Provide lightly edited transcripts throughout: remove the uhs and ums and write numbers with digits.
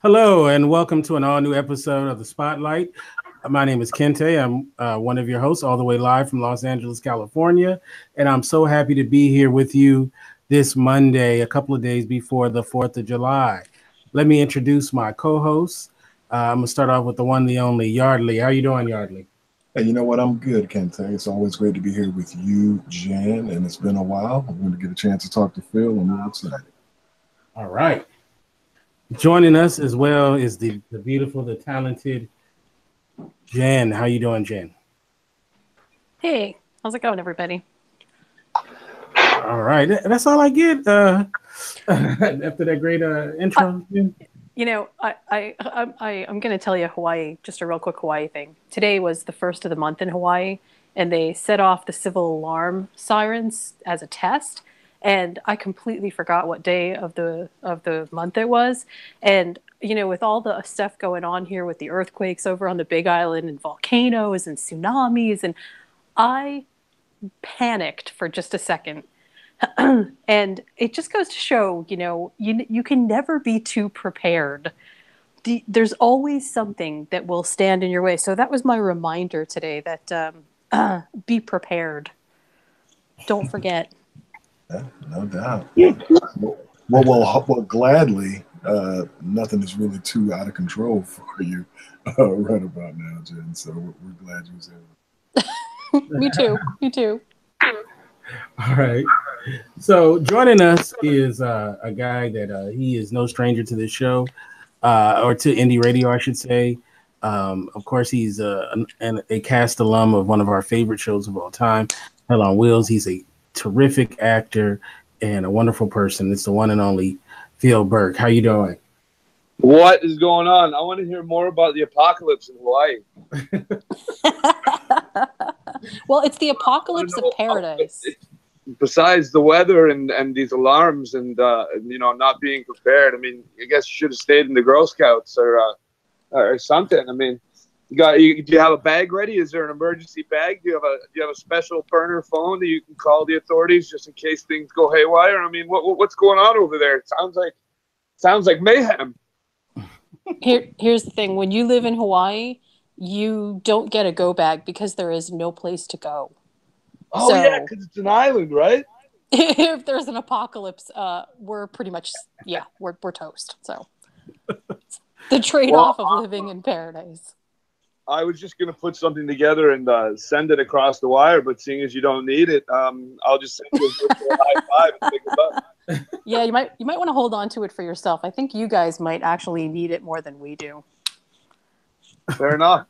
Hello, and welcome to an all-new episode of The Spotlight. My name is Kente. I'm one of your hosts, all the way live from Los Angeles, California, and I'm so happy to be here with you this Monday, a couple of days before the 4th of July. Let me introduce my co-hosts. I'm going to start off with the one, the only, Yardley. How you doing, Yardley? Hey, you know what? I'm good, Kente. It's always great to be here with you, Jen, and it's been a while. I'm going to get a chance to talk to Phil. I'm really excited. All right. Joining us as well is the beautiful, the talented Jen. How you doing, Jen? Hey, how's it going, everybody? All right. That's all I get after that great intro. You know, I'm going to tell you Hawaii, just a real quick Hawaii thing. Today was the first of the month in Hawaii, and they set off the civil alarm sirens as a test. And I completely forgot what day of the month it was. And, you know, with all the stuff going on here with the earthquakes over on the Big Island and volcanoes and tsunamis, and I panicked for just a second. And it just goes to show, you know, you can never be too prepared. There's always something that will stand in your way. So that was my reminder today that be prepared. Don't forget. Yeah, no doubt. Well, gladly, nothing is really too out of control for you right about now, Jen. So we're glad you was able. Me too. Me too. All right. So joining us is a guy that he is no stranger to this show, or to indie radio, I should say. Of course, he's a cast alum of one of our favorite shows of all time, Hell on Wheels. He's a terrific actor and a wonderful person. It's the one and only Phil Burke. How you doing? What is going on? I want to hear more about the apocalypse in Hawaii. Well, it's the apocalypse of paradise. Besides the weather and these alarms and you know, not being prepared, I mean, I guess you should have stayed in the Girl Scouts or something. I mean, do you have a bag ready? Is there an emergency bag? Do you have a special burner phone that you can call the authorities just in case things go haywire? I mean, what's going on over there? It sounds like mayhem. Here's the thing: when you live in Hawaii, you don't get a go bag because there is no place to go. Oh, so, yeah, because it's an island, right? If there's an apocalypse, we're pretty much we're toast. So the trade-off of living in paradise. I was just going to put something together and send it across the wire, but seeing as you don't need it, I'll just send you a high five and pick it up. Yeah, you might want to hold on to it for yourself. I think you guys might actually need it more than we do. Fair enough.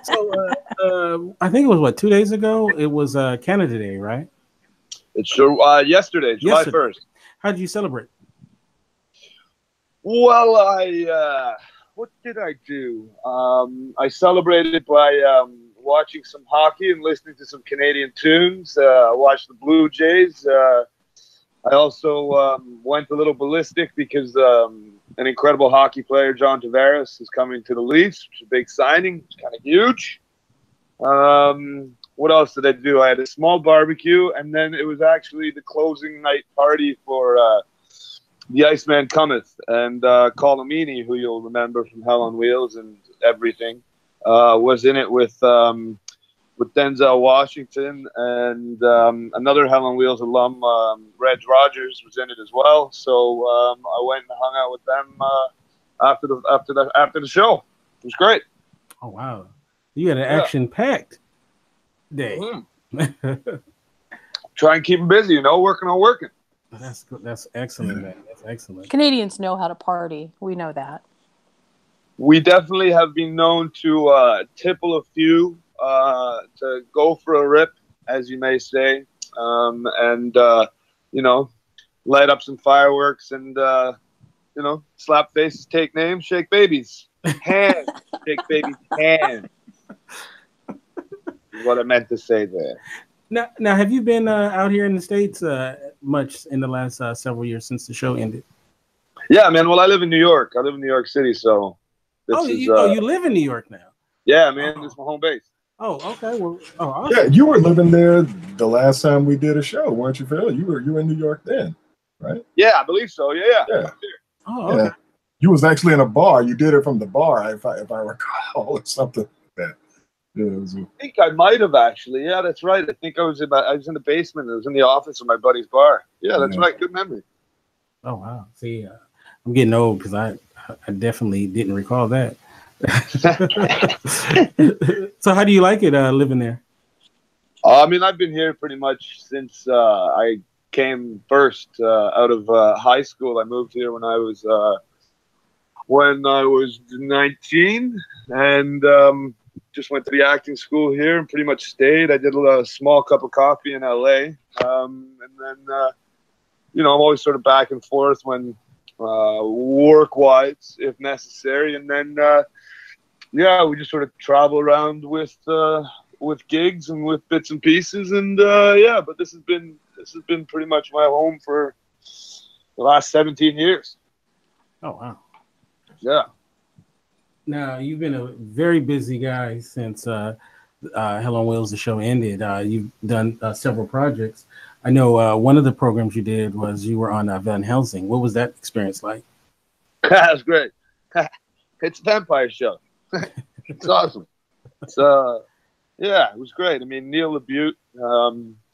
So I think it was 2 days ago. It was Canada Day, right? It's sure yesterday, July 1st. How did you celebrate? Well, what did I do? I celebrated by watching some hockey and listening to some Canadian tunes. I watched the Blue Jays. I also went a little ballistic because an incredible hockey player, John Tavares, is coming to the Leafs, which is a big signing. It's kind of huge. What else did I do? I had a small barbecue, and then it was actually the closing night party for The Iceman Cometh, and Colin Meaney, who you'll remember from Hell on Wheels and everything, was in it with Denzel Washington, and another Hell on Wheels alum, Reg Rogers, was in it as well. So I went and hung out with them after the show. It was great. Oh wow, you had an action-packed day. Mm-hmm. Try and keep them busy, you know, working on working. That's good. That's excellent, man. That's excellent. Canadians know how to party. We know that. We definitely have been known to tipple a few, to go for a rip, as you may say, and you know, light up some fireworks and you know, slap faces, take names, shake babies, hands, shake babies' hands. Is what I meant to say there. Now, have you been out here in the States much in the last several years since the show ended? Yeah, man. Well, I live in New York. I live in New York City, so you live in New York now? Yeah, man. This is my home base. Oh, okay. Well, awesome. Yeah, you were living there the last time we did a show, weren't you, Phil? You were in New York then, right? Yeah, I believe so. Yeah. Oh, okay. Yeah. you was actually in a bar. You did it from the bar, if I recall, or something like that. Yeah, I think I might have actually. Yeah, that's right. I think I was in the basement. I was in the office of my buddy's bar. Yeah, that's right. Good memory. Oh wow. See, I'm getting old because I definitely didn't recall that. So how do you like it living there? I mean, I've been here pretty much since I came first out of high school. I moved here when I was 19, and just went to the acting school here and pretty much stayed. I did a small cup of coffee in LA, and then I'm always sort of back and forth when work-wise, if necessary, and then we just sort of travel around with gigs and with bits and pieces, and but this has been pretty much my home for the last 17 years. Oh wow. Yeah. Now you've been a very busy guy since Hell on Wheels, the show ended. You've done several projects. I know one of the programs you did was you were on Van Helsing. What was that experience like? That was great. It's a vampire show. It's awesome. It's it was great. I mean, Neil LaBute,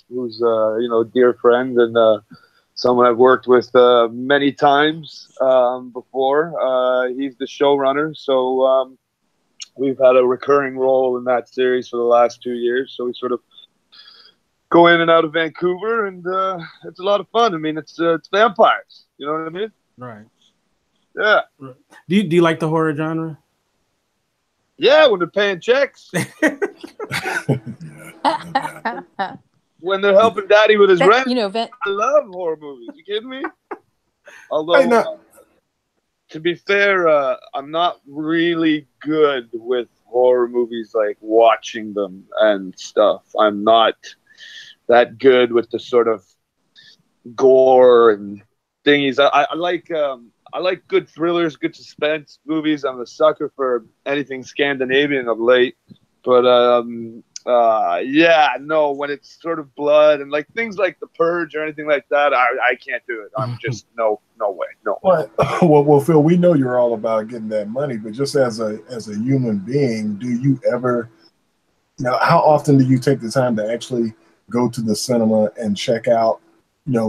who's a dear friend and someone I've worked with many times before. He's the showrunner, so we've had a recurring role in that series for the last 2 years. So we sort of go in and out of Vancouver, and it's a lot of fun. I mean, it's vampires. You know what I mean? Right. Yeah. Do you like the horror genre? Yeah, when they're paying checks. When they're helping Daddy with his rent. I love horror movies. You kidding me? Although, to be fair, I'm not really good with horror movies, like watching them and stuff. I'm not that good with the sort of gore and thingies. I like good thrillers, good suspense movies. I'm a sucker for anything Scandinavian of late. But when it's sort of blood and like things like The Purge or anything like that, I can't do it. I'm just no way. Well, Phil, we know you're all about getting that money, but just as a human being, do you ever, how often do you take the time to actually go to the cinema and check out,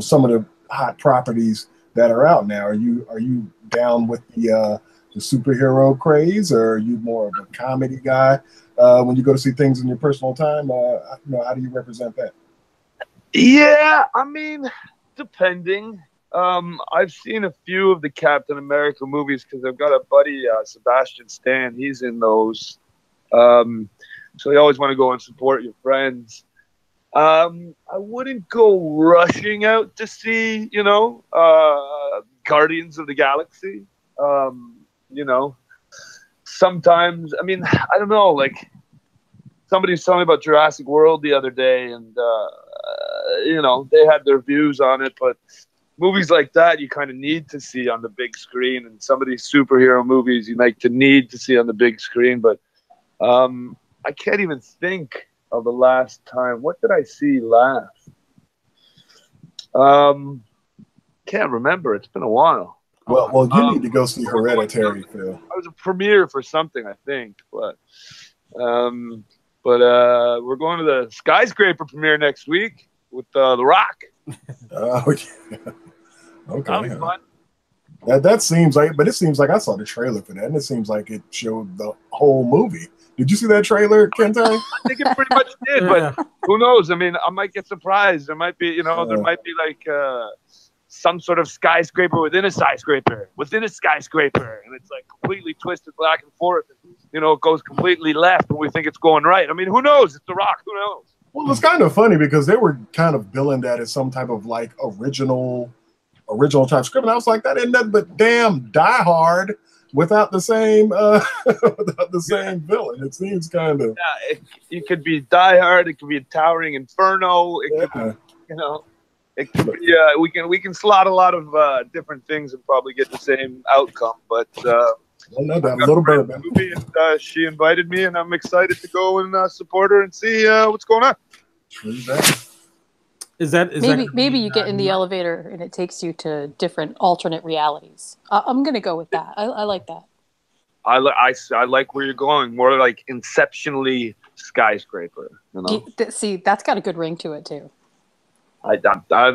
some of the hot properties that are out now? Are you down with the superhero craze, or are you more of a comedy guy? When you go to see things in your personal time, how do you represent that? Yeah, I mean, depending. I've seen a few of the Captain America movies because I've got a buddy, Sebastian Stan. He's in those. So you always want to go and support your friends. I wouldn't go rushing out to see, Guardians of the Galaxy. Sometimes, I mean, I don't know, like somebody was telling me about Jurassic World the other day, and, they had their views on it, but movies like that you kind of need to see on the big screen, and some of these superhero movies you need to see on the big screen, but I can't even think of the last time. What did I see last? Can't remember. It's been a while. Well, you need to go see Hereditary, Phil. I was a premiere for something, I think, but we're going to the Skyscraper premiere next week with The Rock. Oh, yeah. Okay. That'll be fun. That seems like, but it seems like I saw the trailer for that, and it seems like it showed the whole movie. Did you see that trailer, Kente? I think it pretty much did, but who knows? I mean, I might get surprised. There might be, there might be like some sort of skyscraper within a skyscraper, and it's like completely twisted back and forth. It goes completely left when we think it's going right. I mean, who knows? It's The Rock. Who knows? Well, it's kind of funny because they were kind of billing that as some type of like original type script, and I was like, that ain't nothing but damn Die Hard without the same villain. It seems kind of it could be Die Hard. It could be a Towering Inferno. It could be, it could be, we can slot a lot of different things and probably get the same outcome. But no doubt, Little Birdman. And she invited me, and I'm excited to go and support her and see what's going on. Maybe you get in the elevator and it takes you to different alternate realities. I'm gonna go with that. I like that. I like where you're going. More like Inceptionally skyscraper. You know? See, that's got a good ring to it too.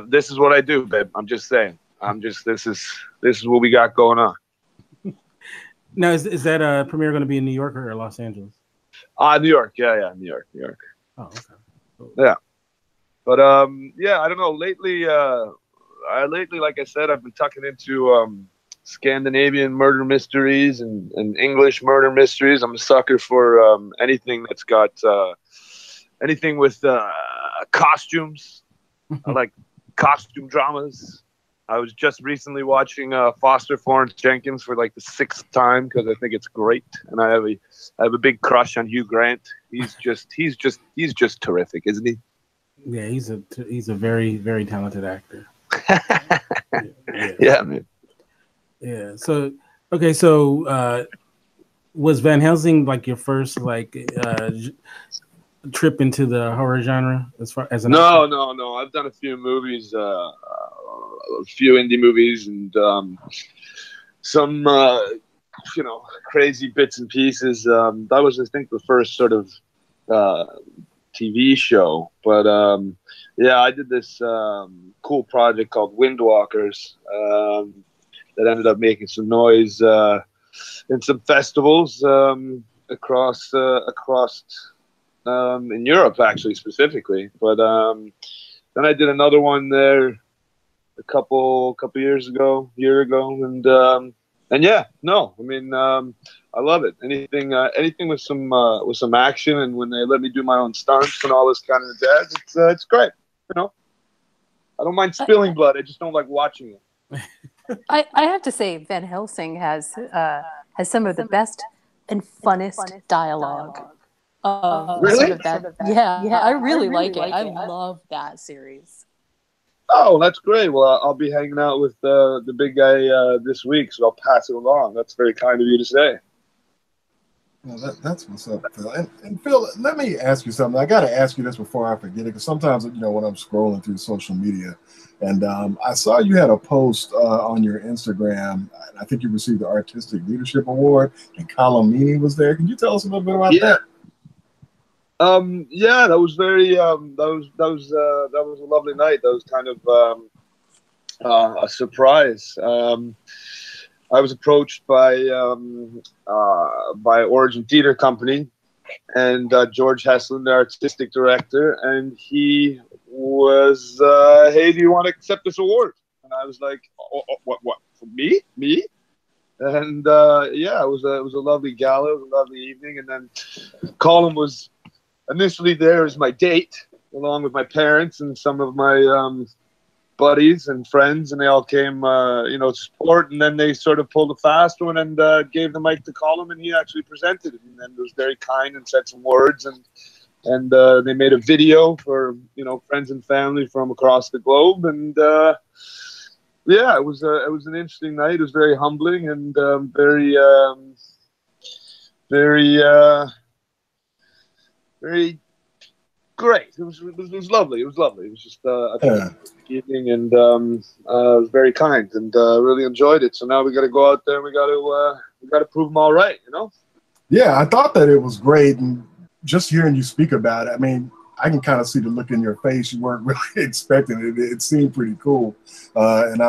This is what I do, babe. I'm just saying. This is what we got going on. Now, is that premiere going to be in New York or Los Angeles? New York. Yeah, New York. Oh, okay. Cool. Yeah, but yeah, I don't know. Lately, like I said, I've been tucking into Scandinavian murder mysteries and English murder mysteries. I'm a sucker for anything that's got anything with costumes. I like costume dramas. I was just recently watching Foster Florence Jenkins for like the 6th time because I think it's great, and I have a big crush on Hugh Grant. He's just terrific, isn't he? Yeah, he's a very, very talented actor. Yeah, man. Yeah. So okay, so was Van Helsing like your first trip into the horror genre as far as No. I've done a few movies, a few indie movies, and some crazy bits and pieces. That was, I think, the first sort of TV show. But yeah, I did this cool project called Windwalkers that ended up making some noise in some festivals across in Europe, actually, specifically. But then I did another one there a couple years ago, and yeah, no, I mean, I love it. Anything with some action, and when they let me do my own stunts and all this kind of jazz, it's great. You know, I don't mind spilling blood. I just don't like watching it. I have to say, Van Helsing has some of the best and funnest dialogue. Really? Yeah, I really like it. I love that series. Oh, that's great. Well, I'll be hanging out with the big guy this week, so I'll pass it along. That's very kind of you to say. Well, that's what's up, Phil. And Phil, let me ask you something. I got to ask you this before I forget it, because sometimes, when I'm scrolling through social media, and I saw you had a post on your Instagram. I think you received the Artistic Leadership Award, and Colomini was there. Can you tell us a little bit about that? Yeah, that was very that was a lovely night. That was kind of a surprise. I was approached by Origin Theater Company and George Heslin, the artistic director, and he was, hey, do you want to accept this award? And I was like, what for me? And yeah, it was a lovely gala, it was a lovely evening, and then Colin was initially there as my date, along with my parents and some of my buddies and friends, and they all came, to support. And then they sort of pulled a fast one and gave the mic to Colin, and he actually presented it, and then was very kind and said some words, and they made a video for friends and family from across the globe, and yeah, it was an interesting night. It was very humbling and very great. It was lovely. It was lovely. It was just a evening, and it was very kind, and really enjoyed it. So now we got to go out there, and we got to prove them all right, Yeah, I thought that it was great, and just hearing you speak about it, I mean, I can kind of see the look in your face. You weren't really expecting it. It seemed pretty cool, and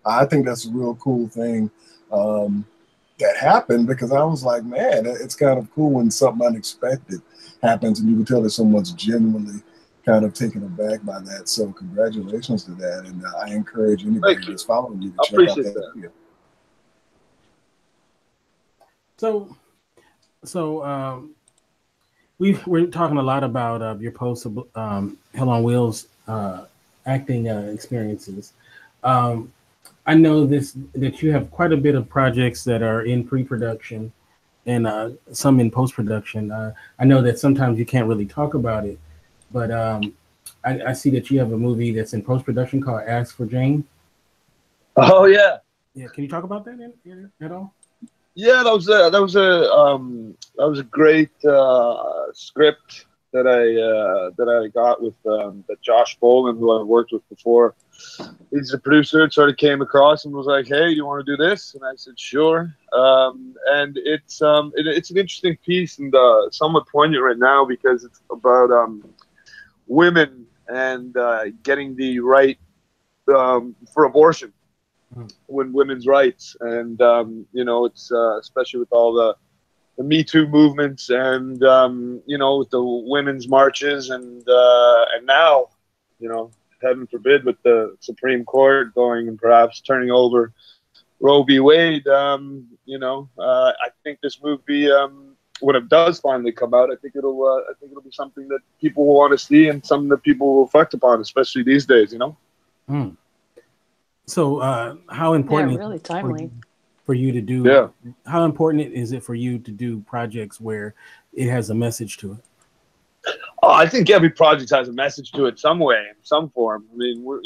I think that's a real cool thing that happened, because I was like, man, it's kind of cool when something unexpected happens, and you can tell that someone's genuinely kind of taken aback by that. So congratulations to that, and I encourage anybody that's following you to check out that video. So we're talking a lot about your post of Hell on Wheels acting experiences. I know that you have quite a bit of projects that are in pre-production and some in post-production. I know that sometimes you can't really talk about it, but I see that you have a movie that's in post-production called Ask for Jane. Oh yeah. Yeah, can you talk about that at all? Yeah, that was a great script that I got with that Josh Boland, who I've worked with before. He's a producer. It sort of came across and was like, "Hey, you want to do this?" And I said, "Sure." And it's an interesting piece and somewhat poignant right now because it's about women and getting the right for abortion, when women's rights, and it's especially with all the Me Too movements and with the women's marches and now, heaven forbid, with the Supreme Court going and perhaps turning over Roe v. Wade, I think this movie, when it does finally come out, I think it'll be something that people will want to see and something that people will reflect upon, especially these days, So, how important? Yeah, really timely. For you to do. Yeah. How important is it for you to do projects where it has a message to it? Oh, I think every project has a message to it some way, in some form. I mean, when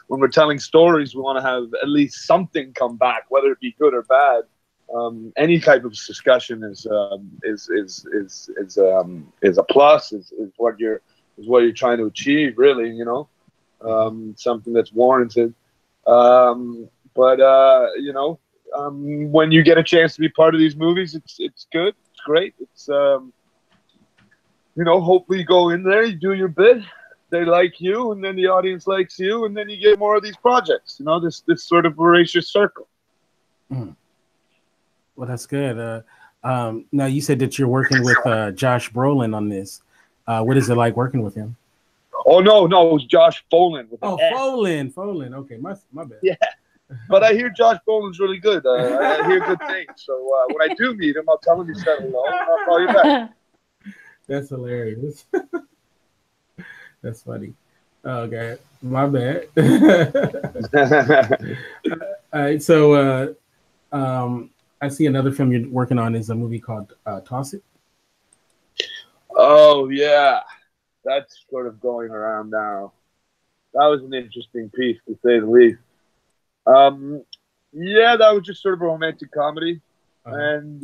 we're telling stories, we want to have at least something come back, whether it be good or bad. Any type of discussion is a plus. Is what you're trying to achieve, really. Something that's warranted. When you get a chance to be part of these movies, it's good. It's great. It's hopefully you go in there, you do your bit, they like you, and then the audience likes you, and then you get more of these projects. This sort of voracious circle. Well, that's good. Now you said that you're working with Josh Brolin on this. What is it like working with him? Oh no, it was Josh Boland. Foland. Okay, my bad. Yeah. But I hear Josh Boland's really good. I hear good things. So when I do meet him, I'll tell him you said hello, and I'll call you back. That's hilarious. That's funny. Okay, my bad. All right, so I see another film you're working on is a movie called Toss It. Oh, yeah. That's sort of going around now. That was an interesting piece, to say the least. Yeah, that was just sort of a romantic comedy. And,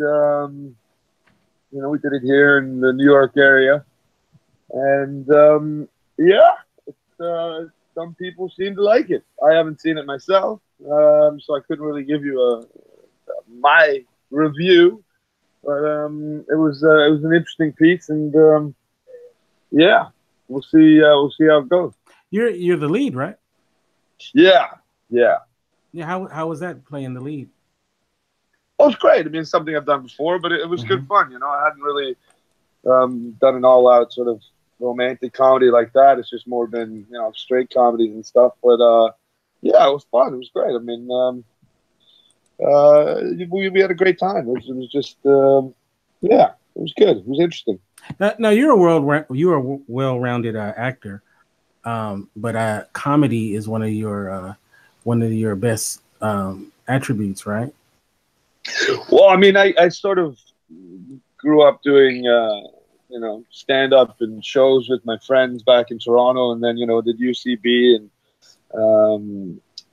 we did it here in the New York area. And, some people seem to like it. I haven't seen it myself, so I couldn't really give you my review. But it was an interesting piece, and we'll see how it goes. You're the lead, right? Yeah. How was that playing the lead? Oh, it's great. I mean, it's something I've done before, but it was good fun. I hadn't really done an all-out sort of romantic comedy like that. It's just more been straight comedies and stuff. But it was fun. It was great. I mean, we had a great time. It was just it was good. It was interesting. Now you're a well-rounded actor, but comedy is one of your best attributes, right? Well, I mean, I sort of grew up doing stand-up and shows with my friends back in Toronto, and then did UCB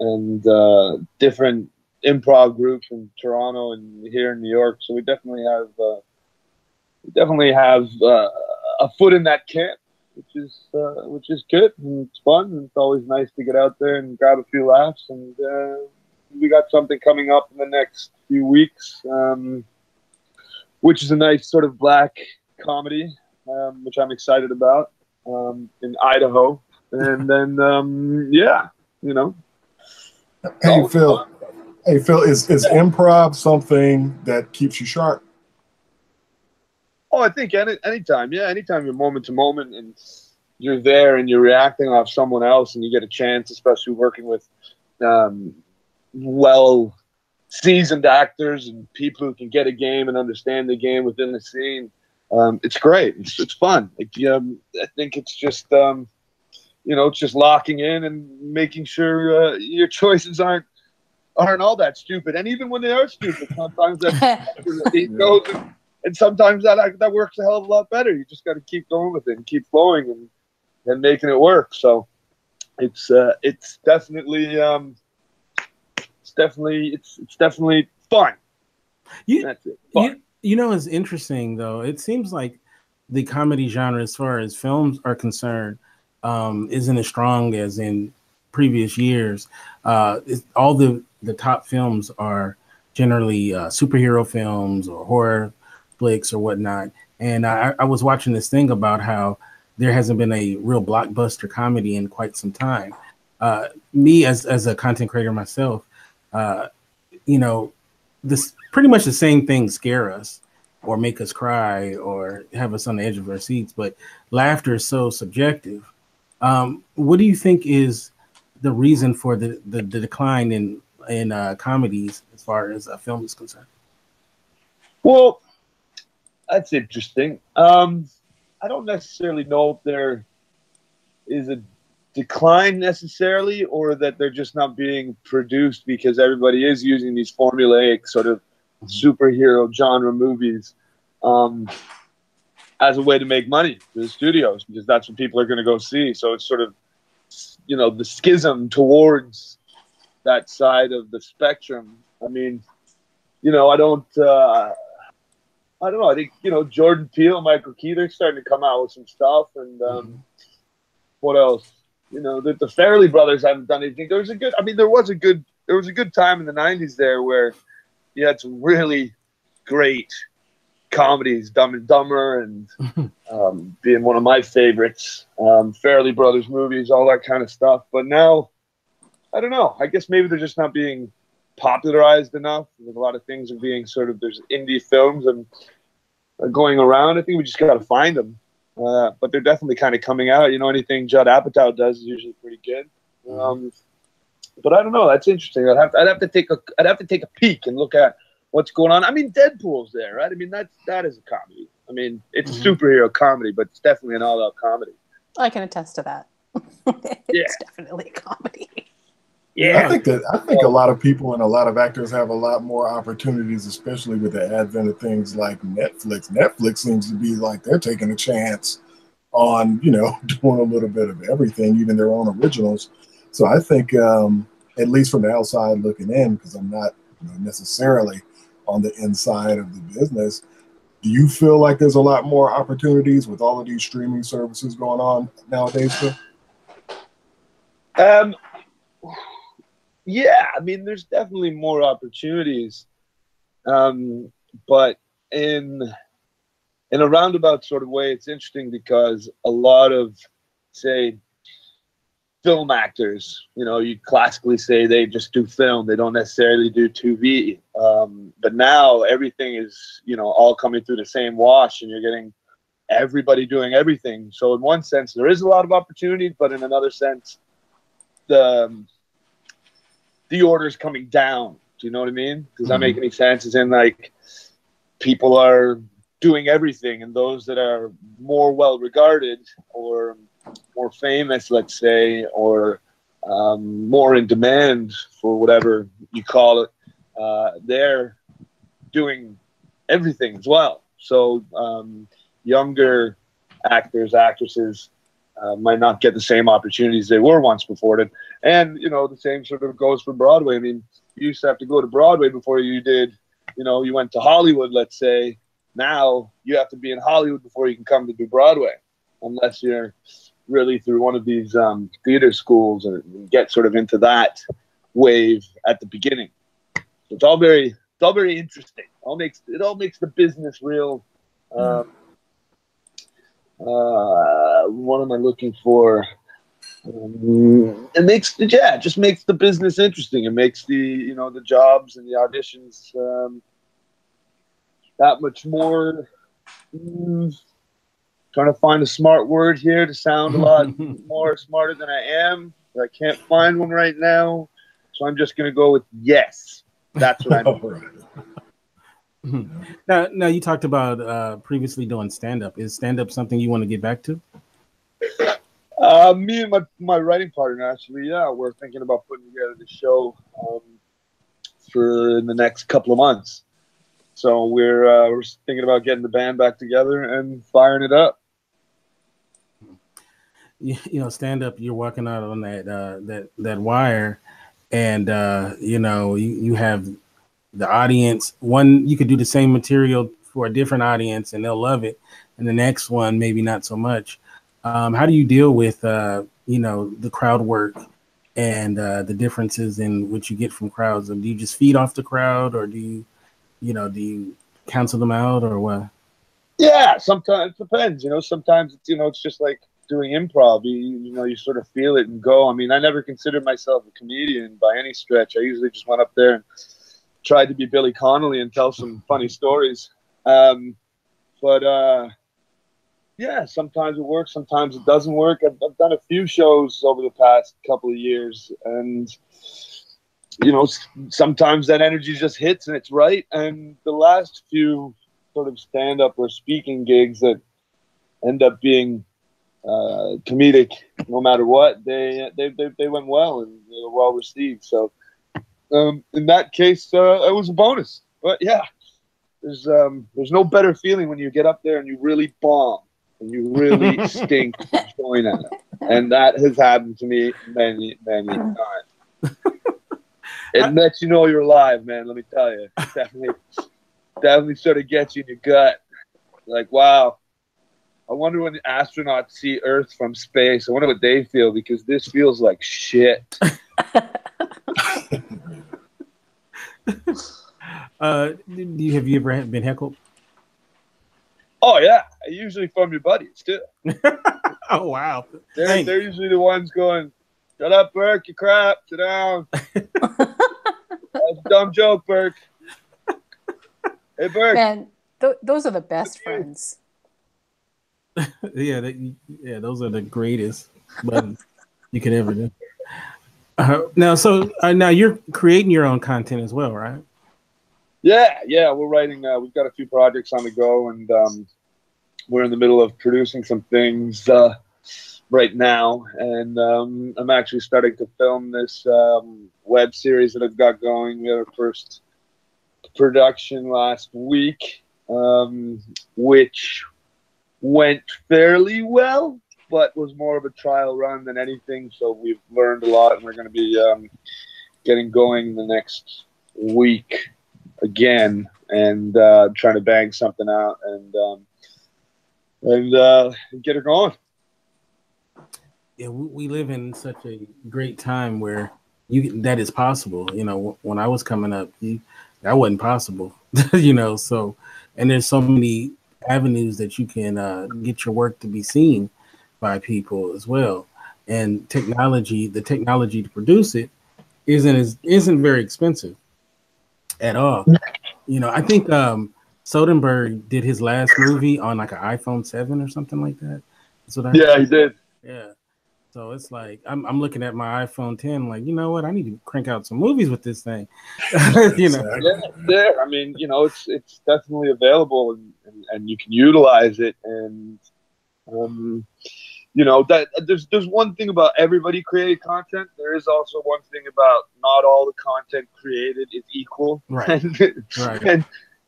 and different improv groups in Toronto and here in New York. So we definitely have a foot in that camp, which is good, and it's fun, and it's always nice to get out there and grab a few laughs. And we got something coming up in the next few weeks, which is a nice sort of black comedy, which I'm excited about, in Idaho. And then Hey Phil, is improv something that keeps you sharp? Oh, I think anytime. Yeah, anytime you're moment to moment and you're there and you're reacting off someone else, and you get a chance, especially working with well-seasoned actors and people who can get a game and understand the game within the scene. It's great. It's fun. I think it's just it's just locking in and making sure your choices aren't all that stupid. And even when they are stupid, sometimes and sometimes that works a hell of a lot better. You just got to keep going with it and keep flowing and making it work. So it's definitely fun. That's it. Fun. It's interesting though. It seems like the comedy genre, as far as films are concerned, isn't as strong as in previous years. All the top films are generally superhero films or horror flicks or whatnot. And I was watching this thing about how there hasn't been a real blockbuster comedy in quite some time. Me as a content creator myself, you know, this pretty much the same things scare us or make us cry or have us on the edge of our seats, but laughter is so subjective. What do you think is the reason for the decline in comedies as far as a film is concerned? Well, that's interesting. I don't necessarily know if there is a decline necessarily, or that they're just not being produced because everybody is using these formulaic sort of superhero genre movies as a way to make money for the studios, because that's what people are going to go see. So it's sort of, you know, the schism towards that side of the spectrum. I mean, you know, I don't know. I think, you know, Jordan Peele, Michael Keaton starting to come out with some stuff, and what else? You know, the Farrelly brothers haven't done anything. There was a good time in the '90s there where you had some really great comedies, Dumb and Dumber, and being one of my favorites, Farrelly brothers movies, all that kind of stuff. But now, I don't know. I guess maybe they're just not being popularized enough. A lot of things are being sort of, there's indie films and going around. I think we just got to find them. But they're definitely kind of coming out. You know, anything Judd Apatow does is usually pretty good. But I don't know. That's interesting. I'd have to take a peek and look at what's going on. I mean, Deadpool's there, right? I mean, that is a comedy. I mean, it's a superhero comedy, but it's definitely an all-out comedy. I can attest to that. It's definitely a comedy. Yeah, I think a lot of people and a lot of actors have a lot more opportunities, especially with the advent of things like Netflix. Netflix seems to be like they're taking a chance on, you know, doing a little bit of everything, even their own originals. So I think, at least from the outside looking in, because I'm not, you know, necessarily on the inside of the business, do you feel like there's a lot more opportunities with all of these streaming services going on nowadays, Phil? Yeah, I mean, there's definitely more opportunities, but in a roundabout sort of way, it's interesting because a lot of, say, film actors, you know, you classically say they just do film, they don't necessarily do TV, but now everything is, you know, all coming through the same wash, and you're getting everybody doing everything. So in one sense, there is a lot of opportunity, but in another sense, the order's coming down. Do you know what I mean? Does that make any sense? As in, like, people are doing everything, and those that are more well regarded or more famous, let's say, or more in demand for whatever you call it, they're doing everything as well. So younger actors, actresses might not get the same opportunities they were once before it. And, you know, the same sort of goes for Broadway. I mean, you used to have to go to Broadway before you did, you know, you went to Hollywood, let's say. Now you have to be in Hollywood before you can come to do Broadway, unless you're really through one of these theater schools or get sort of into that wave at the beginning. So it's all very interesting. It all makes the business real. What am I looking for? It just makes the business interesting. It makes the, you know, the jobs and the auditions that much more. Trying to find a smart word here to sound a lot more smarter than I am. But I can't find one right now, so I'm just going to go with yes. That's what I'm. Now you talked about previously doing stand-up. Is stand-up something you want to get back to? Me and my writing partner, actually, yeah, we're thinking about putting together the show for the next couple of months. So we're thinking about getting the band back together and firing it up. You know, stand-up, you're walking out on that wire, and you know, you have the audience. One, you could do the same material for a different audience and they'll love it. and the next one maybe not so much. How do you deal with the crowd work and the differences in what you get from crowds? Do you just feed off the crowd, or do you cancel them out, or what? Yeah, sometimes it depends. Sometimes it's just like doing improv. You sort of feel it and go. I mean, I never considered myself a comedian by any stretch. I usually just went up there and tried to be Billy Connolly and tell some funny stories. Yeah, sometimes it works, sometimes it doesn't work. I've done a few shows over the past couple of years, and sometimes that energy just hits and it's right. And the last few sort of stand-up or speaking gigs that end up being comedic, no matter what, they went well and they were well received. So in that case, it was a bonus. But yeah, there's no better feeling when you get up there and you really bomb and you really stink going at it. And that has happened to me many, many times. It lets you know you're alive, man. Let me tell you, definitely sort of gets you in your gut. Like, wow, I wonder when the astronauts see Earth from space. I wonder what they feel, because this feels like shit. Have you ever been heckled? Oh yeah, usually from your buddies too. Oh wow, they're usually the ones going, "Shut up, Burke, you crap. Sit down." That's a dumb joke, Burke. Hey, Burke. Man, those are the best friends. Yeah, those are the greatest buddies you could ever do. Now you're creating your own content as well, right? Yeah, we're writing. We've got a few projects on the go, and we're in the middle of producing some things right now. And I'm actually starting to film this web series that I've got going. We had our first production last week, which went fairly well, but was more of a trial run than anything. So we've learned a lot, and we're going to be getting going the next week again, and trying to bang something out and get it going. Yeah, we live in such a great time where that is possible. When I was coming up, that wasn't possible. So, and there's so many avenues that you can get your work to be seen by people as well. And the technology to produce it isn't very expensive at all. I think Soderbergh did his last movie on like an iPhone 7 or something like that. That's what he did. Yeah. So it's like I'm looking at my iPhone 10, like, you know what? I need to crank out some movies with this thing. Yeah, there. I mean, it's definitely available, and you can utilize it. And that there's one thing about everybody creating content. There is also one thing about not all the content created is equal. Right. Right. And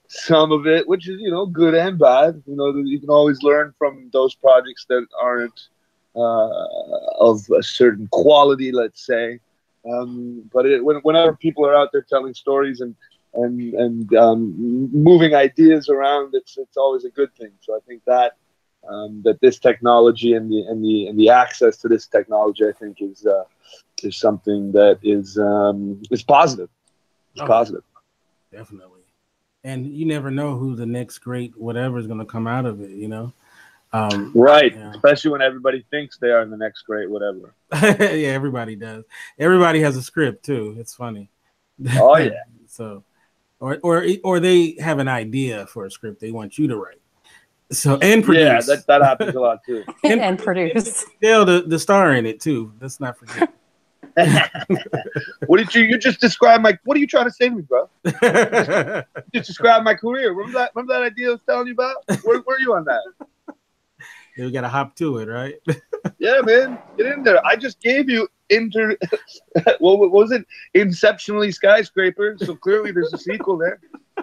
some of it, which is good and bad. You can always learn from those projects that aren't of a certain quality, let's say. But whenever people are out there telling stories and moving ideas around, it's always a good thing. So I think that this technology and the access to this technology, I think, is something that is positive. It's positive. Definitely. And you never know who the next great whatever is going to come out of it, Right. Yeah. Especially when everybody thinks they are the next great whatever. Yeah, everybody does. Everybody has a script too. It's funny. Oh yeah. So, or they have an idea for a script they want you to write. So and produce. Yeah, that happens a lot too. and produce. Still the star in it too. Let's not forget. What did you just describe what are you trying to say to me, bro? Just describe my career. Remember that idea I was telling you about? Where are you on that? Yeah, we gotta hop to it, right? Yeah, man. Get in there. I just gave you what was it? Inceptionally Skyscraper. So clearly there's a sequel there.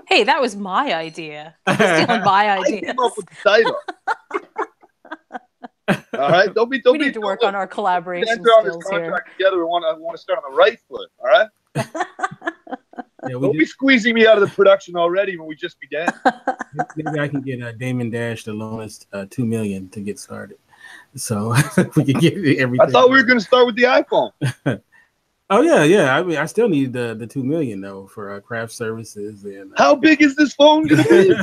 Hey, that was my idea. Stealing my idea. I came up with the title. All right, we need to work on our collaboration skills here. Together, I want to start on the right foot. All right. Yeah, Don't be squeezing me out of the production already when we just began. maybe I can get Damon Dash to loan us $2 million to get started. So we can get everything. I thought we were going to start with the iPhone. Oh yeah. I mean, I still need the $2 million though for craft services and. How big is this phone going to be?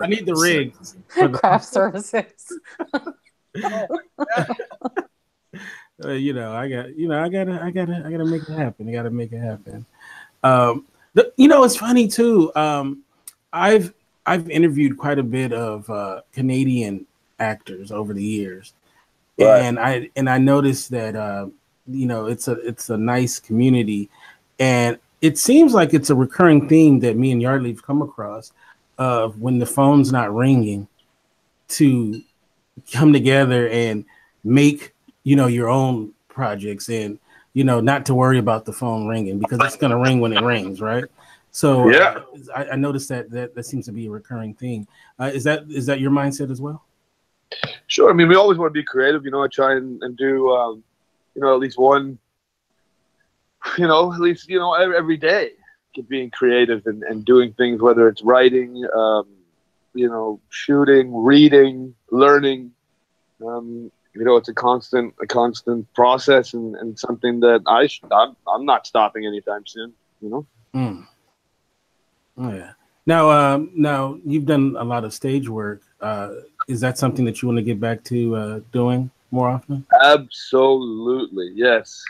I need the rig for the craft services. You know, I gotta make it happen. I gotta make it happen. You know, it's funny too. I've interviewed quite a bit of Canadian actors over the years, right. and I noticed that you know, it's a nice community, and it seems like it's a recurring theme that me and Yardley have come across of when the phone's not ringing, to come together and make, you know, your own projects, and, you know, not to worry about the phone ringing because it's going to ring when it rings, right? So yeah, I noticed that seems to be a recurring theme. Is that your mindset as well? Sure. I mean, we always want to be creative. You know, I try and do, you know, at least one, you know, at least, you know, every day, being creative and doing things, whether it's writing, you know, shooting, reading, learning. You know, it's a constant process and something that I'm not stopping anytime soon. You know. Mm. Oh yeah. Now you've done a lot of stage work. Is that something that you want to get back to doing more often? Absolutely, yes.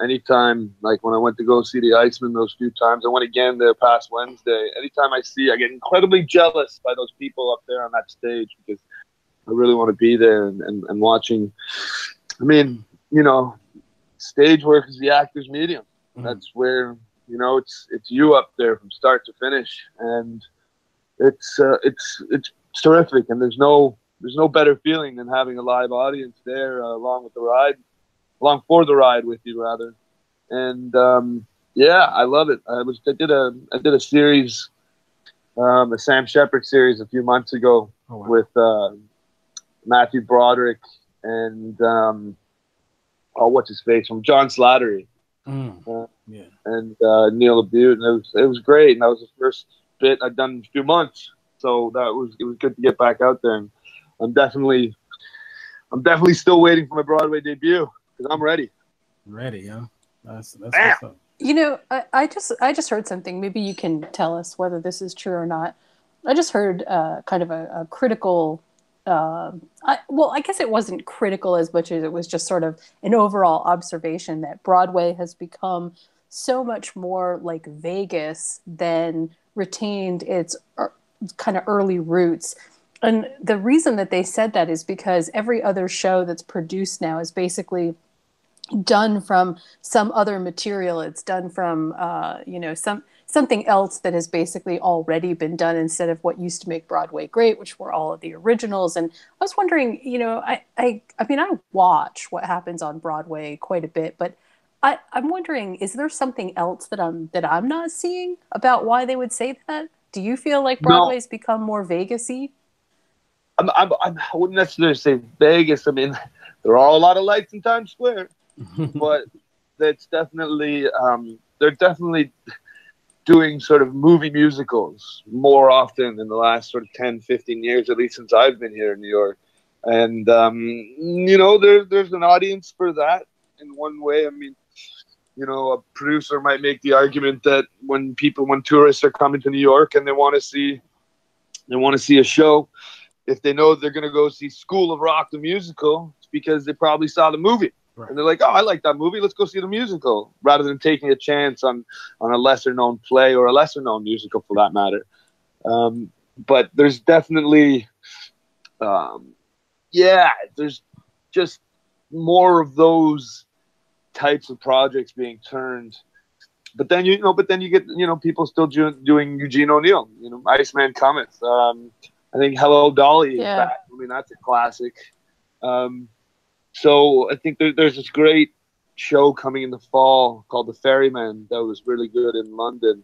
Anytime, like when I went to go see the Iceman those few times, I went again there past Wednesday. Anytime I get incredibly jealous by those people up there on that stage because I really want to be there and watching. I mean, you know, stage work is the actor's medium. Mm-hmm. That's where, you know, it's you up there from start to finish, and it's terrific. And there's no better feeling than having a live audience there along for the ride with you, rather. And yeah, I love it. I did a series, a Sam Shepard series a few months ago. Oh, wow. With Matthew Broderick and what's his face from John Slattery, yeah, and Neil LaBute, and it was great. And that was the first bit I'd done in a few months, so it was good to get back out there. And I'm definitely still waiting for my Broadway debut because I'm ready. Ready, huh? That's what's up. You know, I just heard something. Maybe you can tell us whether this is true or not. I just heard kind of a critical. I guess it wasn't critical as much as it was just sort of an overall observation that Broadway has become so much more like Vegas than retained its kind of early roots. And the reason that they said that is because every other show that's produced now is basically done from some other material. It's done from, you know, something else that has basically already been done instead of what used to make Broadway great, which were all of the originals. And I was wondering, you know, I mean, I watch what happens on Broadway quite a bit, but I'm wondering, is there something else that I'm not seeing about why they would say that? Do you feel like Broadway's become more Vegas-y? I wouldn't necessarily say Vegas. I mean, there are a lot of lights in Times Square, but that's definitely they're definitely doing sort of movie musicals more often in the last sort of 10, 15 years, at least since I've been here in New York. And, you know, there's an audience for that in one way. I mean, you know, a producer might make the argument that when tourists are coming to New York and they want to see a show, if they know they're going to go see School of Rock, the musical, it's because they probably saw the movie. Right. And they're like, oh, I like that movie. Let's go see the musical, rather than taking a chance on a lesser-known play or a lesser-known musical, for that matter. But there's definitely, there's just more of those types of projects being turned. But then you get, you know, people still doing Eugene O'Neill, you know, Iceman Cometh. I think Hello Dolly is back. I mean, that's a classic. So I think there's this great show coming in the fall called The Ferryman that was really good in London.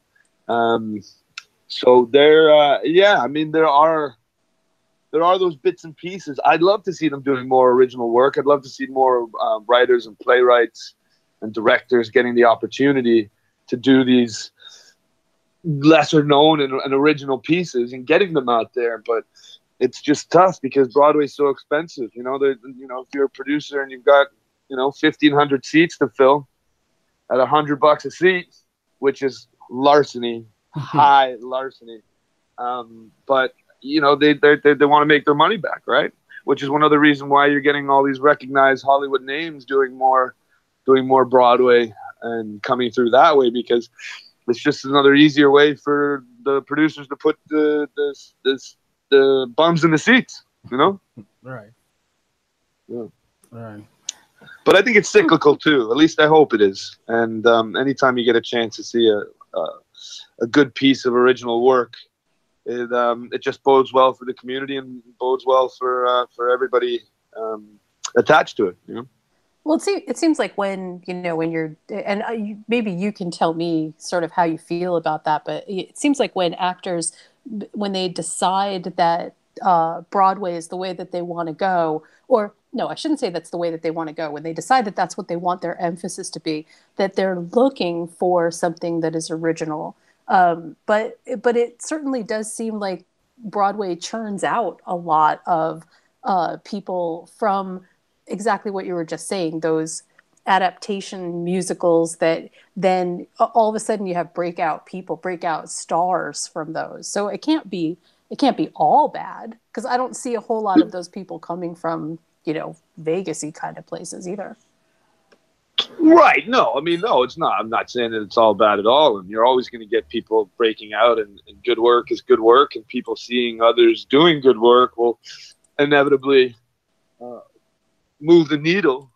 So I mean, there are those bits and pieces. I'd love to see them doing more original work. I'd love to see more writers and playwrights and directors getting the opportunity to do these lesser known and original pieces and getting them out there. But it's just tough because Broadway's so expensive. You know, if you're a producer and you've got 1,500 seats to fill at $100 a seat, which is larceny, high larceny. But they want to make their money back, right? Which is one other reason why you're getting all these recognized Hollywood names doing more Broadway and coming through that way, because it's just another easier way for the producers to put the bums in the seats, Right. Yeah. Right. But I think it's cyclical too. At least I hope it is. And anytime you get a chance to see a good piece of original work, it just bodes well for the community and bodes well for everybody attached to it. Well, it seems like when you're, and maybe you can tell me sort of how you feel about that, but it seems like when actors, when they decide that Broadway is the way that they want to go, or no, I shouldn't say that's the way that they want to go. When they decide that that's what they want their emphasis to be, that they're looking for something that is original. But it certainly does seem like Broadway churns out a lot of people from exactly what you were just saying, those adaptation musicals that then all of a sudden you have breakout stars from those. So it can't be all bad, because I don't see a whole lot of those people coming from, Vegas-y kind of places either. Right. No, I mean, no, it's not. I'm not saying that it's all bad at all. And you're always going to get people breaking out, and good work is good work, and people seeing others doing good work will inevitably move the needle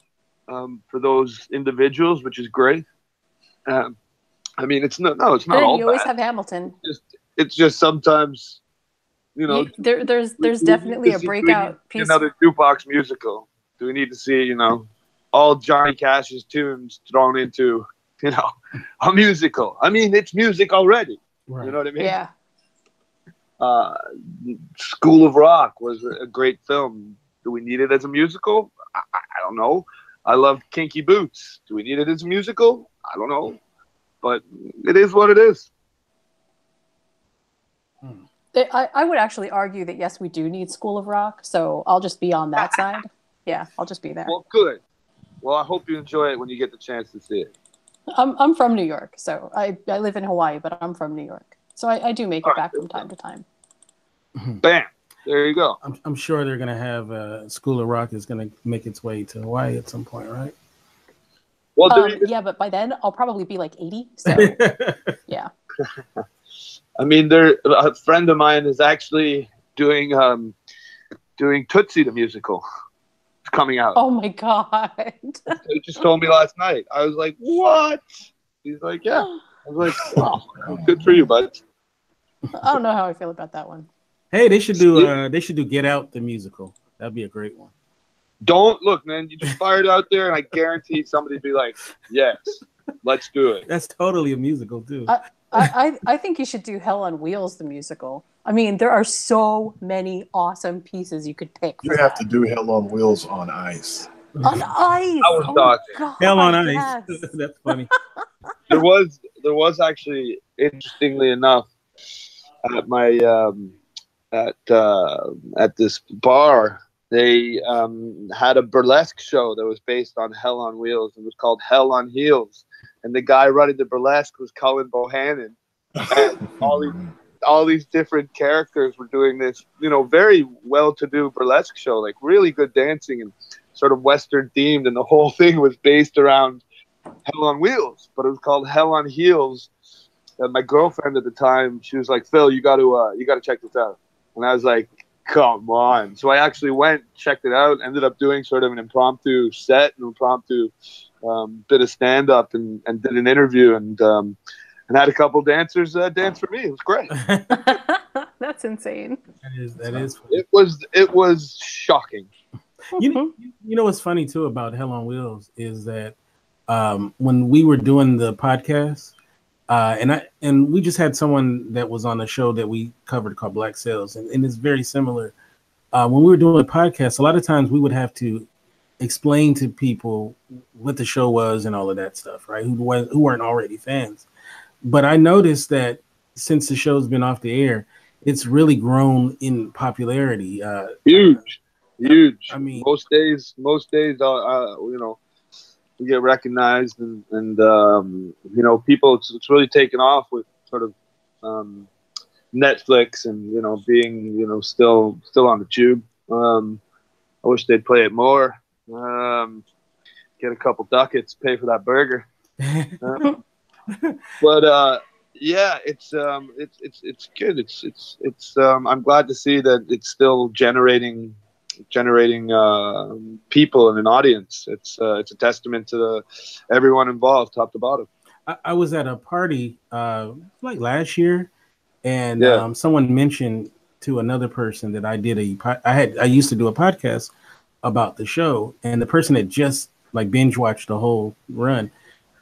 for those individuals, which is great. I mean, it's not all bad. You always have Hamilton. It's just sometimes, there's definitely a breakout piece. Another jukebox musical. Do we need to see, all Johnny Cash's tunes thrown into, a musical? I mean, it's music already. Right. You know what I mean? Yeah. School of Rock was a great film. Do we need it as a musical? I don't know. I love Kinky Boots. Do we need it as a musical? I don't know. But it is what it is. I would actually argue that, yes, we do need School of Rock. So I'll just be on that side. Yeah, I'll just be there. Well, good. Well, I hope you enjoy it when you get the chance to see it. I'm from New York, so I live in Hawaii, but I'm from New York. So I do make it back from time to time. Bam. There you go. I'm sure they're going to have School of Rock is going to make its way to Hawaii at some point, right? Well, yeah, but by then I'll probably be like 80. So, yeah. I mean, a friend of mine is actually doing Tootsie the musical. It's coming out. Oh my God. He just told me last night. I was like, what? He's like, yeah. I was like, oh, good for you, bud. I don't know how I feel about that one. Hey, they should do Get Out the musical. That'd be a great one. Don't look, man. You just fire it out there, and I guarantee somebody'd be like, yes, let's do it. That's totally a musical too. I think you should do Hell on Wheels the musical. I mean, there are so many awesome pieces you could pick. You have to do Hell on Wheels on ice. On ice. I was talking. Hell on ice. Yes. That's funny. There was actually, interestingly enough, at my at this bar, they had a burlesque show that was based on Hell on Wheels. It was called Hell on Heels, and the guy running the burlesque was Cullen Bohannon. And all these different characters were doing this, very well-to-do burlesque show, like really good dancing and sort of Western themed, and the whole thing was based around Hell on Wheels, but it was called Hell on Heels. And my girlfriend at the time, she was like, "Phil, you got to check this out." And I was like, come on. So I actually went, checked it out, ended up doing sort of an impromptu set, an impromptu bit of stand-up, and did an interview, and had a couple dancers dance for me. It was great. That's insane. That is. It was shocking. You know what's funny too about Hell on Wheels is that when we were doing the podcast, and we just had someone that was on the show that we covered called Black Sales, and it's very similar. When we were doing a podcast, a lot of times we would have to explain to people what the show was and all of that stuff, right? Who weren't already fans. But I noticed that since the show's been off the air, it's really grown in popularity. Huge. I mean, most days, you know, we get recognized, and you know, people. It's really taken off with sort of Netflix, and you know, being, you know, still on the tube. I wish they'd play it more. Get a couple ducats, pay for that burger. But yeah, it's good. It's I'm glad to see that it's still generating people and an audience. It's a testament to everyone involved, top to bottom. I was at a party like last year, and someone mentioned to another person that I used to do a podcast about the show, and the person had just like binge watched the whole run,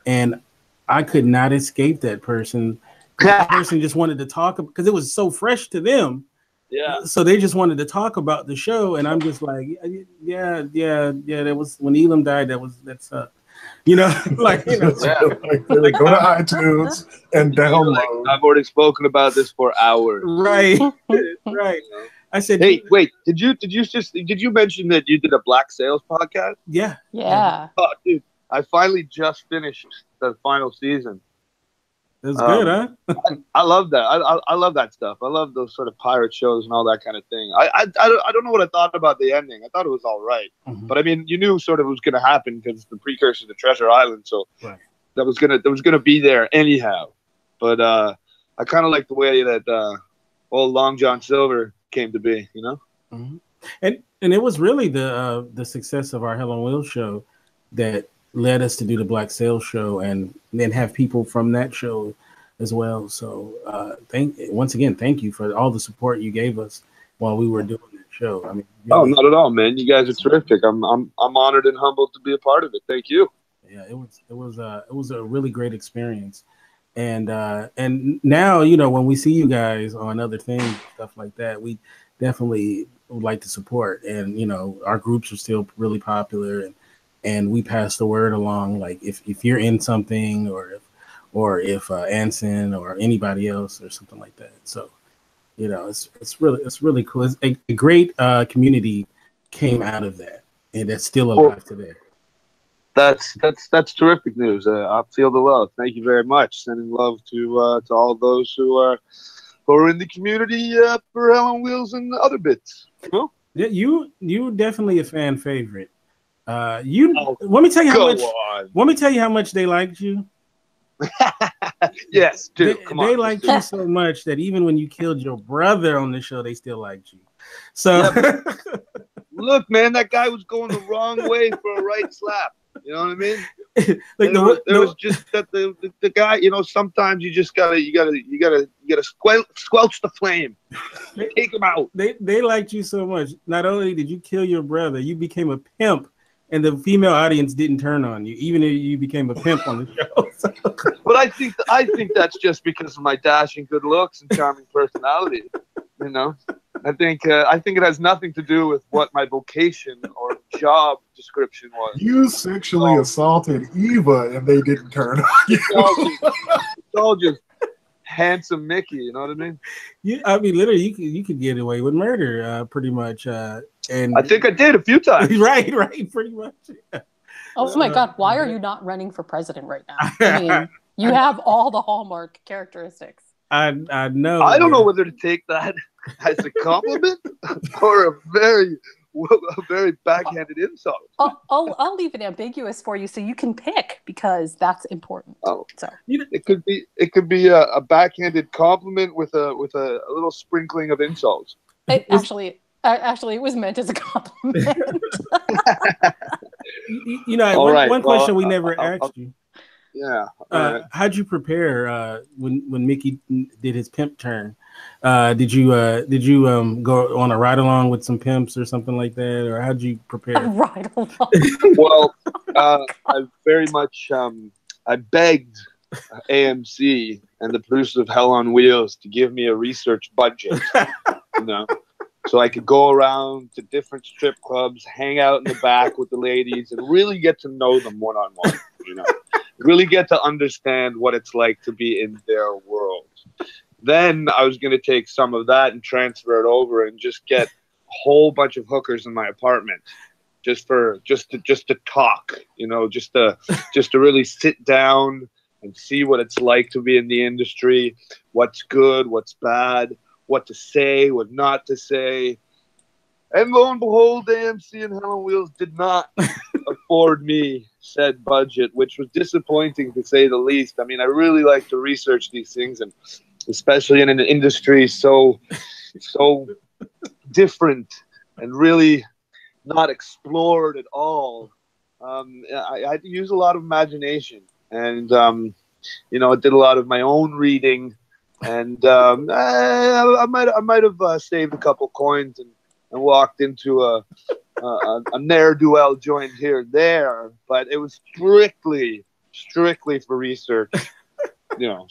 and I could not escape that person. The person just wanted to talk because it was so fresh to them. Yeah. So they just wanted to talk about the show, and I'm just like, yeah. That was when Elam died. That's you know, like, you know, like, go to iTunes and download. Like, I've already spoken about this for hours. Right, right. I said, hey, wait, did you mention that you did a Black Sales podcast? Yeah. Oh, dude, I finally just finished the final season. That's good, huh? I love that. I love that stuff. I love those sort of pirate shows and all that kind of thing. I don't know what I thought about the ending. I thought it was all right, but I mean, you knew sort of it was going to happen because it's the precursor to Treasure Island, so that was gonna be there anyhow. But I kind of like the way that old Long John Silver came to be, you know. And it was really the success of our Hell on Wheels show that led us to do the Black Sales show, and then have people from that show as well. So once again, thank you for all the support you gave us while we were doing that show. I mean, oh, not at all, man. You guys are terrific. I'm honored and humbled to be a part of it. Thank you. Yeah, it was a really great experience. And now, you know, when we see you guys on other things, stuff like that, we definitely would like to support. And, you know, our groups are still really popular, and we pass the word along. Like if you're in something, or if Anson or anybody else or something like that. So, you know, it's really cool. It's a great community came out of that, and that's still alive today. That's terrific news. I feel the love. Thank you very much. Sending love to all those who are in the community for Hell on Wheels and other bits. Cool. Yeah, you definitely a fan favorite. Let me tell you how much they liked you. Yes, dude. They liked you so much that even when you killed your brother on the show, they still liked you. So look, man, that guy was going the wrong way for a right slap. You know what I mean? Like there was just that the guy. You know, sometimes you just gotta squelch the flame. Take him out. They liked you so much. Not only did you kill your brother, you became a pimp. And the female audience didn't turn on you, even if you became a pimp on the show. But I think that's just because of my dashing good looks and charming personality. You know, I think it has nothing to do with what my vocation or job description was. You sexually assaulted Eva, and they didn't turn on you. It's all just handsome Mickey. You know what I mean? I mean, literally, you could get away with murder, pretty much. And I think I did a few times. Right, pretty much. Yeah. Oh my God, why are you not running for president right now? I mean, you have all the hallmark characteristics. I know. I don't know whether to take that as a compliment or a very backhanded insult. I'll leave it ambiguous for you so you can pick, because that's important. Oh, so it could be a backhanded compliment with a little sprinkling of insults. Actually, it was meant as a compliment. You know, one question we never asked you. Yeah. How'd you prepare when Mickey did his pimp turn? Did you go on a ride along with some pimps or something like that, or how'd you prepare? A ride along. Well, I very much I begged AMC and the producers of Hell on Wheels to give me a research budget. You know. So I could go around to different strip clubs, hang out in the back with the ladies, and really get to know them one-on-one, you know. Really get to understand what it's like to be in their world. Then I was going to take some of that and transfer it over and just get a whole bunch of hookers in my apartment, just to talk, you know, just to really sit down and see what it's like to be in the industry, what's good, what's bad, what to say, what not to say. And lo and behold, AMC and Hell on Wheels did not afford me said budget, which was disappointing to say the least. I mean, I really like to research these things, and especially in an industry so different and really not explored at all. I had to use a lot of imagination, and you know, I did a lot of my own reading, and I might have saved a couple coins and walked into a ne'er-do-well joint here and there, but it was strictly for research. You know,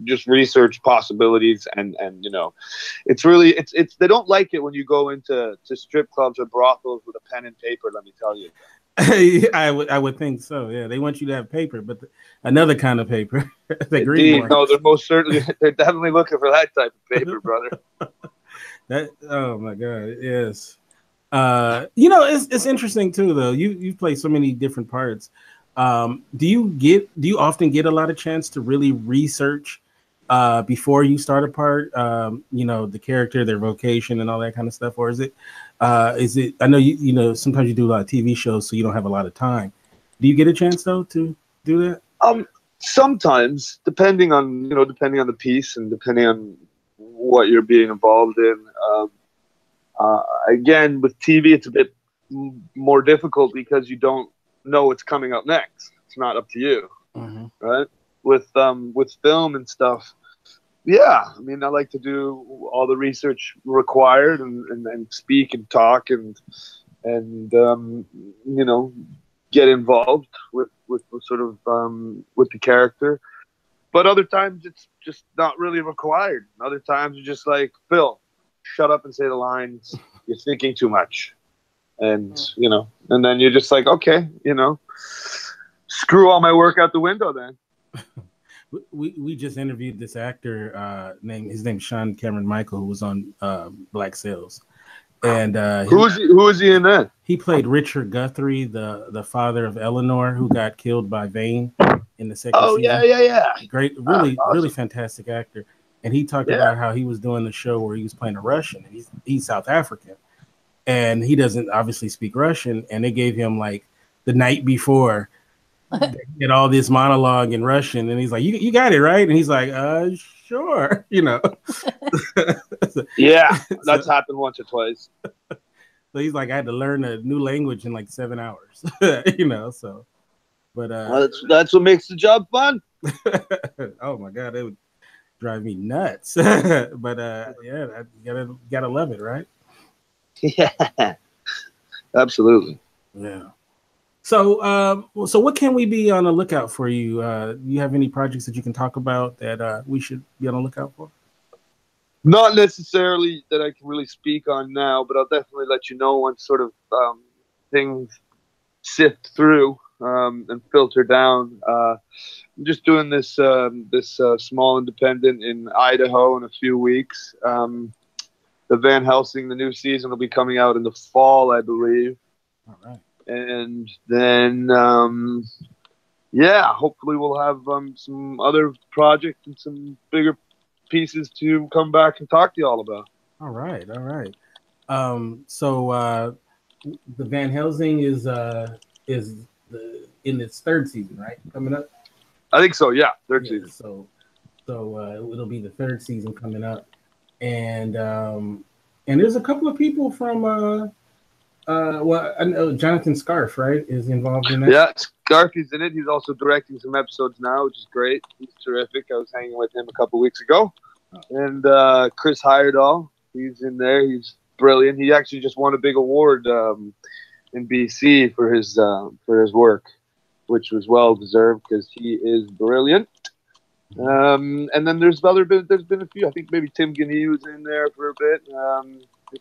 just research possibilities, and you know, it's really it's they don't like it when you go into strip clubs or brothels with a pen and paper. Let me tell you. I would think so. Yeah, they want you to have paper, but another kind of paper. Indeed, no, they're definitely looking for that type of paper, brother. That, oh my God, yes. You know, it's interesting too, though. You've played so many different parts. Do you often get a lot of chance to really research before you start a part? You know, the character, their vocation, and all that kind of stuff, or is it? I know you know sometimes you do a lot of TV shows, so you don't have a lot of time. Do you get a chance though to do that? Sometimes, depending on the piece and depending on what you're being involved in. Again, with TV, it's a bit more difficult because you don't know what's coming up next. It's not up to you, right? With film and stuff, yeah. I mean, I like to do all the research required and speak and talk and you know, get involved with sort of with the character. But other times it's just not really required. Other times you're just like, Phil, shut up and say the lines. You're thinking too much. And, you know, and then you're just like, okay, you know, screw all my work out the window then. We just interviewed this actor, his name's Sean Cameron Michael, who was on Black Sails. And who is he in that? He played Richard Guthrie, the father of Eleanor, who got killed by Vane in the second season. Yeah. Great, really, awesome. Really fantastic actor. And he talked about how he was doing the show where he was playing a Russian. He's South African, and he doesn't obviously speak Russian. And they gave him like the night before, get all this monologue in Russian, and he's like, "You got it right," and he's like, "Sure," you know. Yeah, that's happened once or twice. So he's like, I had to learn a new language in like 7 hours, you know. So, but that's what makes the job fun. Oh my God, it would drive me nuts. But yeah, you gotta love it, right? Yeah, absolutely. Yeah. So, so what can we be on the lookout for you? Do you have any projects that you can talk about that we should be on the lookout for? Not necessarily that I can really speak on now, but I'll definitely let you know once sort of things sift through and filter down. I'm just doing this small independent in Idaho in a few weeks. The Van Helsing, the new season, will be coming out in the fall, I believe. All right. And then, yeah, hopefully we'll have some other projects and some bigger pieces to come back and talk to you all about. All right. So the Van Helsing is in its third season, right? Coming up. I think so. Yeah, third season. So it'll be the third season coming up, and there's a couple of people from well, I know Jonathan Scarf, right, is involved in that. Yeah, Scarf is in it. He's also directing some episodes now, which is great. He's terrific. I was hanging with him a couple weeks ago. And Chris Heyerdahl, he's in there. He's brilliant. He actually just won a big award in BC for his work, which was well deserved because he is brilliant. And then there's been a few. I think maybe Tim Guinea was in there for a bit. I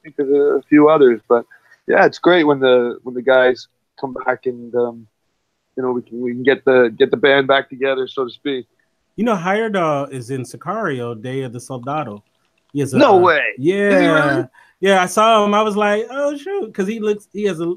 think there's a few others, but yeah, it's great when the guys come back and you know, we can get the band back together, so to speak. You know, Hiredall is in Sicario, Day of the Soldado. He has No way. Yeah. Is he really? Yeah, I saw him. I was like, oh, shoot. Because he has a,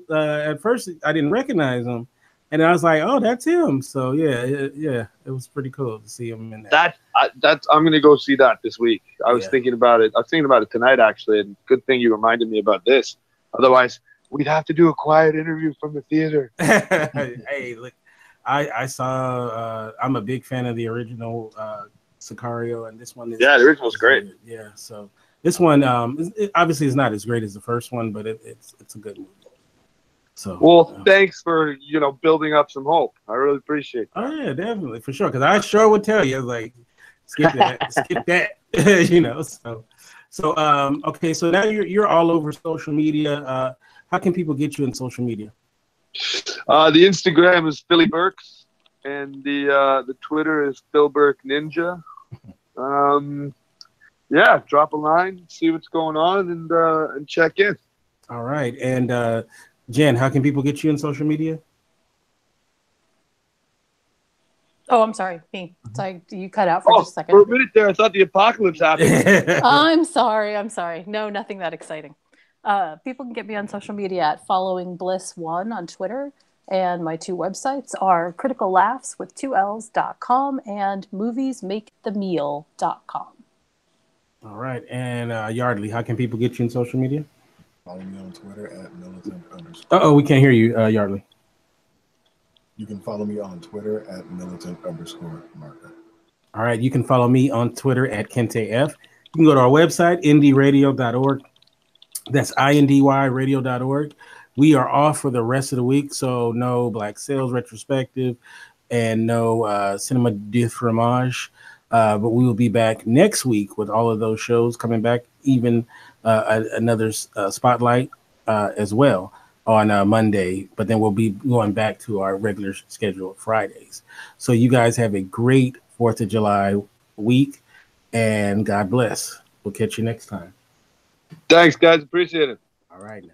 at first, I didn't recognize him. And I was like, oh, that's him. So, yeah, it was pretty cool to see him in that. I'm going to go see that this week. I was Yeah. thinking about it. I was thinking about it tonight, actually. And good thing you reminded me about this. Otherwise, we'd have to do a quiet interview from the theater. Hey, look, I saw, I'm a big fan of the original Sicario, and this one is. Yeah, the original's great. Yeah, so this one, obviously, is not as great as the first one, but it's a good movie. So, well, thanks for building up some hope. I really appreciate that. Oh yeah, definitely, for sure. Because I sure would tell you, like, skip that, skip that. So okay. So now you're all over social media. How can people get you in social media? The Instagram is Philly Burks, and the Twitter is Phil Burke Ninja. Yeah, drop a line, see what's going on, and check in. All right, and Jen, how can people get you in social media? Oh, I'm sorry, me. Sorry, you cut out for just a second. For a minute there, I thought the apocalypse happened. I'm sorry. No, nothing that exciting. People can get me on social media at Following Bliss 1 on Twitter, and my two websites are Critical Laughs with 2Ls.com and moviesmakethemeal.com. All right, and Yardley, how can people get you in social media? Follow me on Twitter at militant_. Oh, we can't hear you, Yardley. You can follow me on Twitter at militant_Martha. All right, you can follow me on Twitter at KenteF. You can go to our website, indyradio.org. That's indyradio.org. We are off for the rest of the week, so no Black Sales retrospective and no Cinema de Fromage. But we will be back next week with all of those shows coming back, even another spotlight as well on Monday. But then we'll be going back to our regular schedule Fridays. So you guys have a great 4th of July week, and God bless. We'll catch you next time. Thanks, guys. Appreciate it. All right now.